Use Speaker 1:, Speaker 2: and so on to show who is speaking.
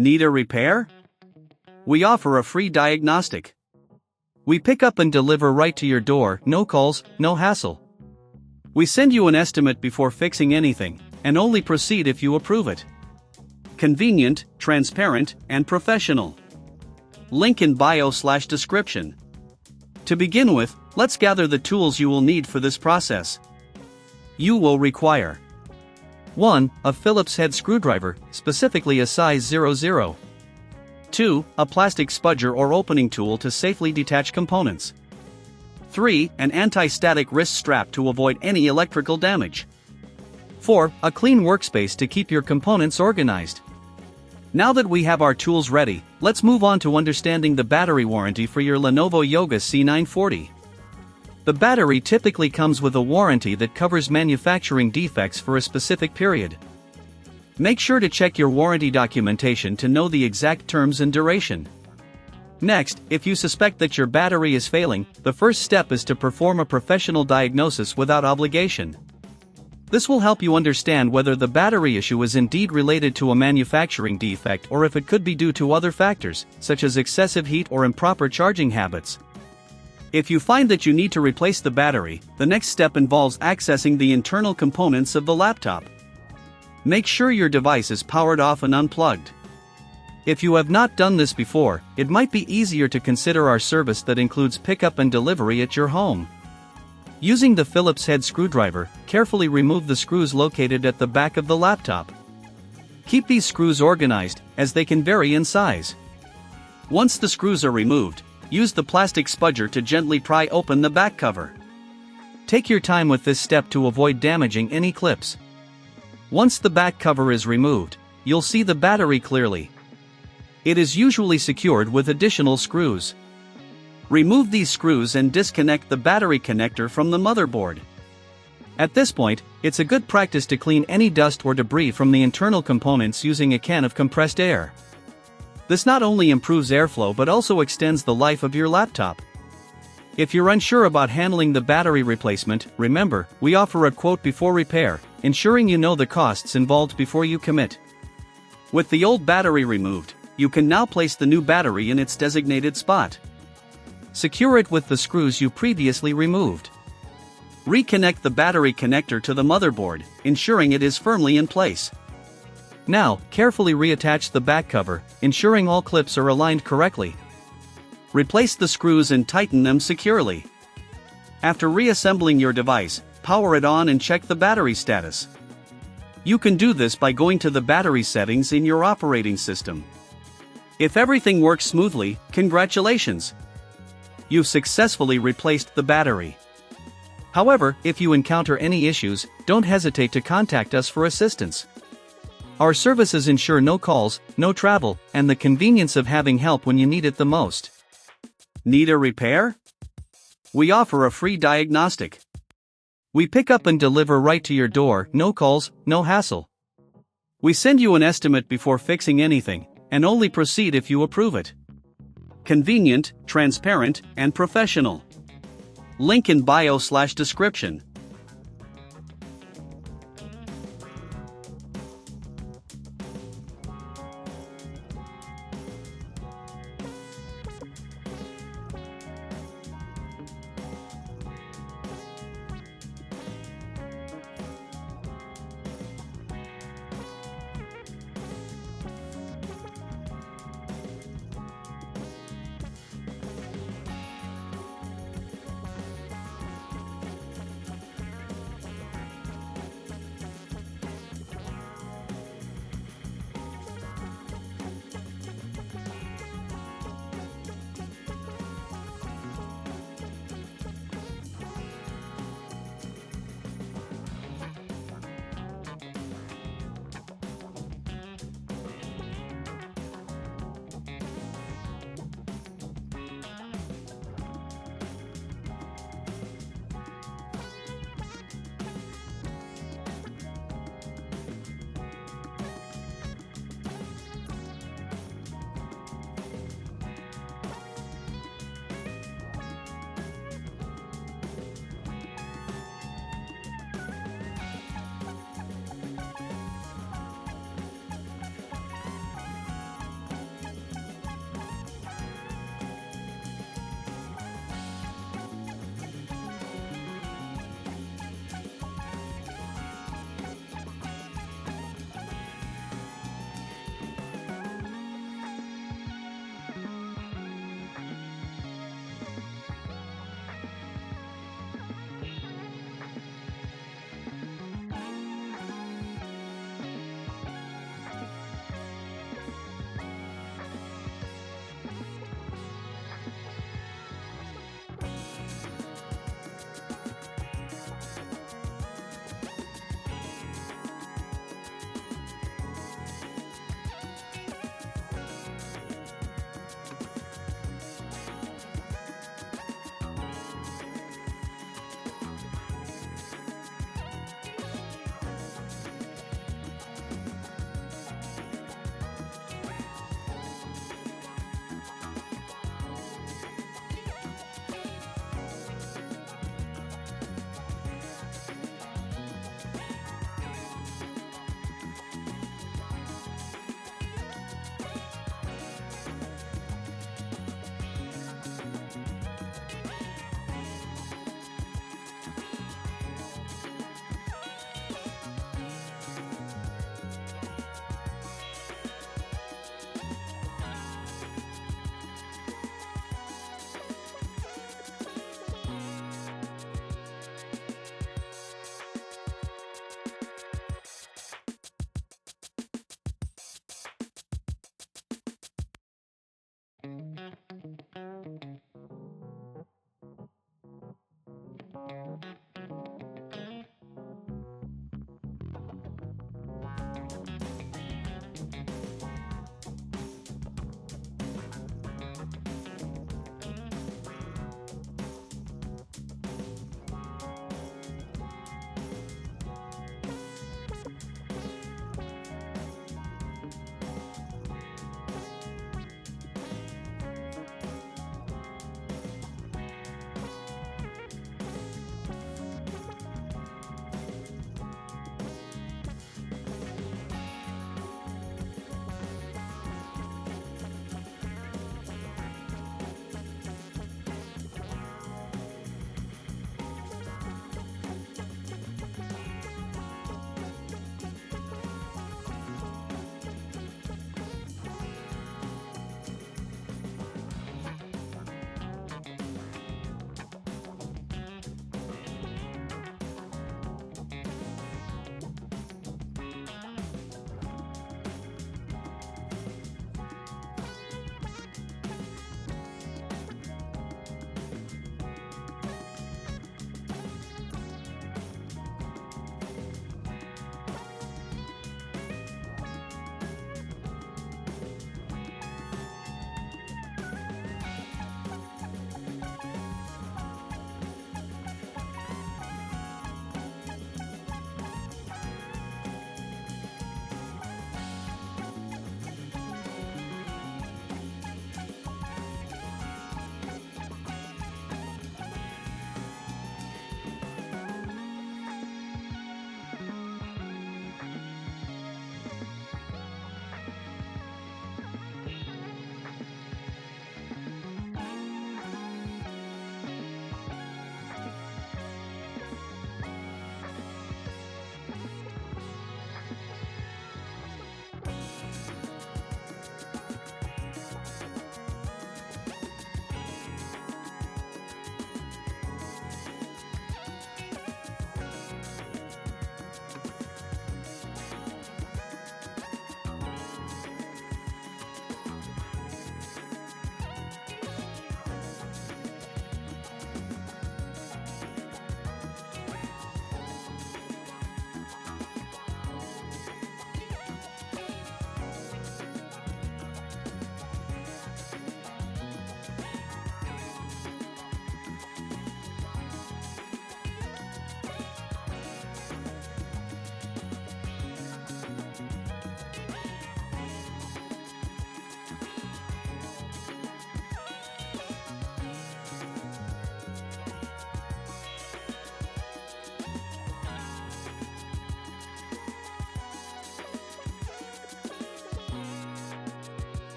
Speaker 1: Need a repair? We offer a free diagnostic. We pick up and deliver right to your door, no calls, no hassle. We send you an estimate before fixing anything, and only proceed if you approve it. Convenient, transparent, and professional. Link in bio/description. To begin with, let's gather the tools you will need for this process. You will require 1. A Phillips head screwdriver, specifically a size 00. 2. A plastic spudger or opening tool to safely detach components. 3. An anti-static wrist strap to avoid any electrical damage. 4. A clean workspace to keep your components organized. Now that we have our tools ready, let's move on to understanding the battery warranty for your Lenovo Yoga C940. The battery typically comes with a warranty that covers manufacturing defects for a specific period. Make sure to check your warranty documentation to know the exact terms and duration. Next, if you suspect that your battery is failing, the first step is to perform a professional diagnosis without obligation. This will help you understand whether the battery issue is indeed related to a manufacturing defect or if it could be due to other factors, such as excessive heat or improper charging habits. If you find that you need to replace the battery, the next step involves accessing the internal components of the laptop. Make sure your device is powered off and unplugged. If you have not done this before, it might be easier to consider our service that includes pickup and delivery at your home. Using the Phillips head screwdriver, carefully remove the screws located at the back of the laptop. Keep these screws organized, as they can vary in size. Once the screws are removed, use the plastic spudger to gently pry open the back cover. Take your time with this step to avoid damaging any clips. Once the back cover is removed, you'll see the battery clearly. It is usually secured with additional screws. Remove these screws and disconnect the battery connector from the motherboard. At this point, it's a good practice to clean any dust or debris from the internal components using a can of compressed air. This not only improves airflow but also extends the life of your laptop. If you're unsure about handling the battery replacement, remember, we offer a quote before repair, ensuring you know the costs involved before you commit. With the old battery removed, you can now place the new battery in its designated spot. Secure it with the screws you previously removed. Reconnect the battery connector to the motherboard, ensuring it is firmly in place. Now, carefully reattach the back cover, ensuring all clips are aligned correctly. Replace the screws and tighten them securely. After reassembling your device, power it on and check the battery status. You can do this by going to the battery settings in your operating system. If everything works smoothly, congratulations! You've successfully replaced the battery. However, if you encounter any issues, don't hesitate to contact us for assistance. Our services ensure no calls, no travel, and the convenience of having help when you need it the most. Need a repair? We offer a free diagnostic. We pick up and deliver right to your door, no calls, no hassle. We send you an estimate before fixing anything, and only proceed if you approve it. Convenient, transparent, and professional. Link in bio/description.